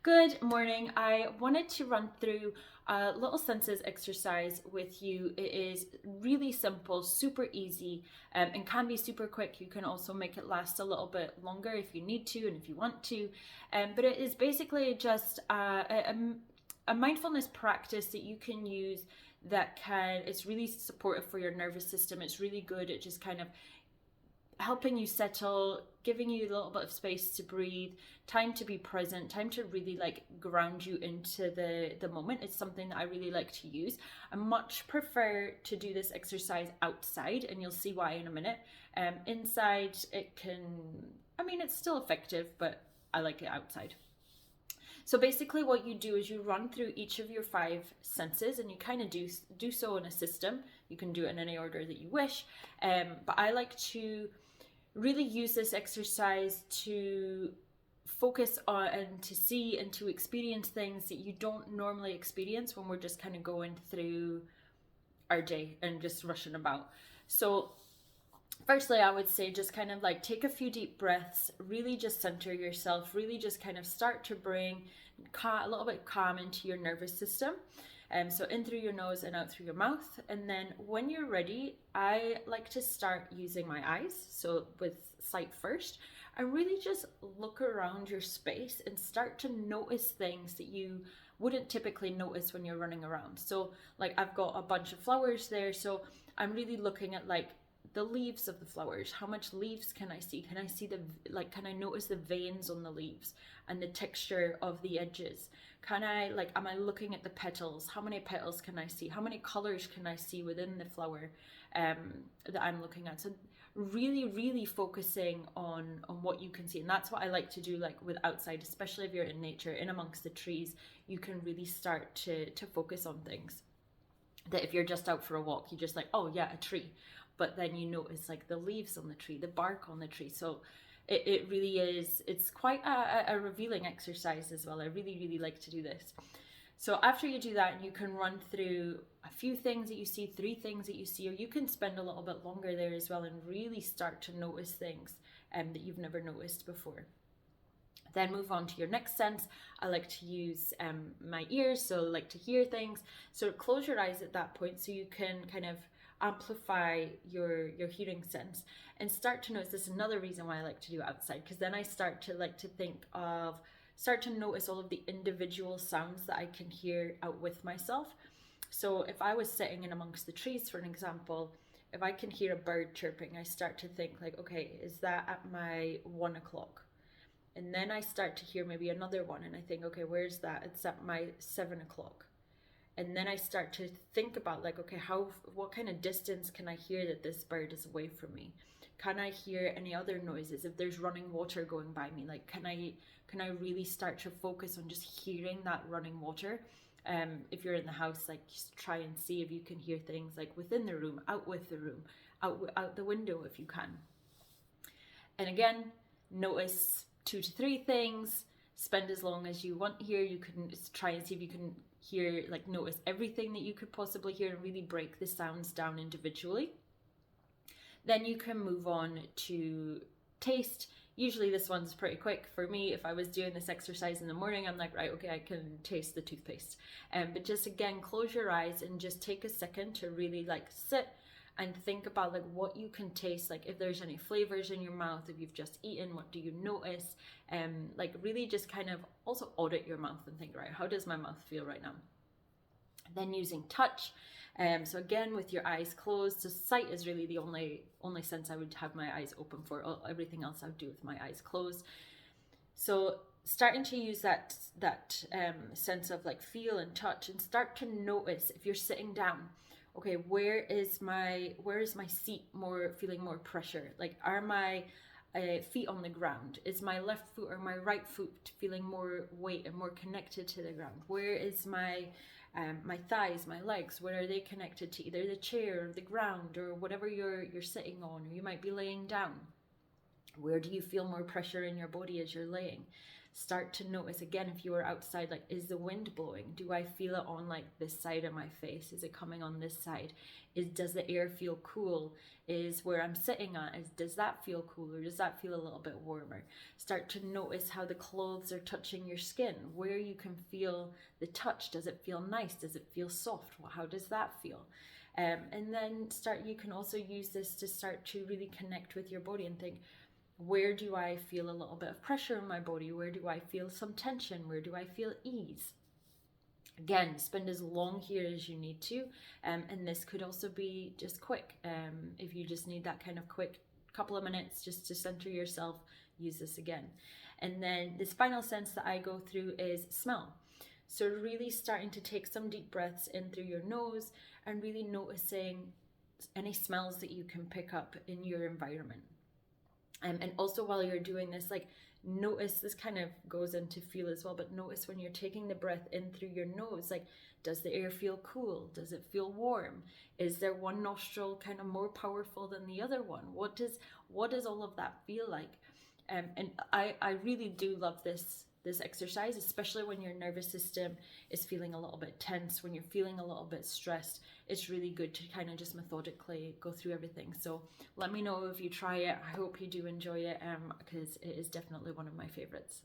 Good morning. I wanted to run through a little senses exercise with you. It is really simple, super easy, and can be super quick. You can also make it last a little bit longer if you need to and if you want to. But it is basically just a mindfulness practice that you can use it's really supportive for your nervous system. It's really good at just kind of helping you settle, giving you a little bit of space to breathe, time to be present, time to really ground you into the moment. It's something that I really like to use. I much prefer to do this exercise outside, and you'll see why in a minute. Inside, it's still effective, but I like it outside. So basically what you do is you run through each of your five senses, and you kind of do so in a system. You can do it in any order that you wish. But I like to really use this exercise to focus on and to see and to experience things that you don't normally experience when we're just kind of going through our day and just rushing about. So firstly, I would say just kind of take a few deep breaths, really just center yourself, really just kind of start to bring a little bit calm into your nervous system. So in through your nose and out through your mouth. And then when you're ready, I like to start using my eyes. So with sight first, and really just look around your space and start to notice things that you wouldn't typically notice when you're running around. So I've got a bunch of flowers there. So I'm really looking at the leaves of the flowers. How much leaves can I see? Can I see can I notice the veins on the leaves and the texture of the edges? Am I looking at the petals? How many petals can I see? How many colors can I see within the flower that I'm looking at? So really, really focusing on what you can see. And that's what I like to do with outside, especially if you're in nature, in amongst the trees, you can really start to focus on things. That if you're just out for a walk, you just oh yeah, a tree. But then you notice the leaves on the tree, the bark on the tree. So it really is, it's quite a revealing exercise as well. I really, really like to do this. So after you do that, you can run through a few things that you see, 3 things that you see, or you can spend a little bit longer there as well and really start to notice things that you've never noticed before. Then move on to your next sense. I like to use my ears, so I like to hear things. So close your eyes at that point so you can kind of amplify your hearing sense and start to notice. This is another reason why I like to do it outside, because then I start to start to notice all of the individual sounds that I can hear out with myself. So if I was sitting in amongst the trees, for an example, if I can hear a bird chirping, I start to think okay, is that at my 1 o'clock? And then I start to hear maybe another one, and I think, okay, where's that? It's at my 7 o'clock. And then I start to think about okay, what kind of distance can I hear that this bird is away from me? Can I hear any other noises? If there's running water going by me, can I really start to focus on just hearing that running water? If you're in the house, just try and see if you can hear things within the room, out with the room, out the window if you can. And again, notice 2 to 3 things. Spend as long as you want here. You can try and see if you can hear, notice everything that you could possibly hear and really break the sounds down individually. Then you can move on to taste. Usually this one's pretty quick for me. If I was doing this exercise in the morning, I'm right, okay, I can taste the toothpaste. But just again, close your eyes and just take a second to really sit and think about what you can taste, if there's any flavors in your mouth, if you've just eaten, what do you notice? Really just kind of also audit your mouth and think, right, how does my mouth feel right now? Then using touch. So again, with your eyes closed, so sight is really the only sense I would have my eyes open for. Everything else I would do with my eyes closed. So starting to use that sense of feel and touch, and start to notice if you're sitting down. Okay, where is my seat feeling more pressure? Are my feet on the ground? Is my left foot or my right foot feeling more weight and more connected to the ground? Where is my thighs, my legs? Where are they connected to either the chair or the ground or whatever you're sitting on, or you might be laying down? Where do you feel more pressure in your body as you're laying? Start to notice again, if you are outside, like, is the wind blowing? Do I feel it on like this side of my face? Is it coming on this side? Does the air feel cool? Is where I'm sitting at, does that feel cool, or does that feel a little bit warmer? Start to notice how the clothes are touching your skin, where you can feel the touch. Does it feel nice? Does it feel soft? How does that feel? And then you can also use this to start to really connect with your body and think, where do I feel a little bit of pressure in my body? Where do I feel some tension? Where do I feel ease? Again, spend as long here as you need to. And this could also be just quick. If you just need that kind of quick couple of minutes just to center yourself, use this again. And then this final sense that I go through is smell. So really starting to take some deep breaths in through your nose and really noticing any smells that you can pick up in your environment. And also while you're doing this, like, notice, this kind of goes into feel as well, but notice when you're taking the breath in through your nose, like, does the air feel cool? Does it feel warm? Is there one nostril kind of more powerful than the other one? What does all of that feel like? And I really do love this exercise, especially when your nervous system is feeling a little bit tense, when you're feeling a little bit stressed. It's really good to kind of just methodically go through everything. So let me know if you try it. I hope you do enjoy it, because it is definitely one of my favorites.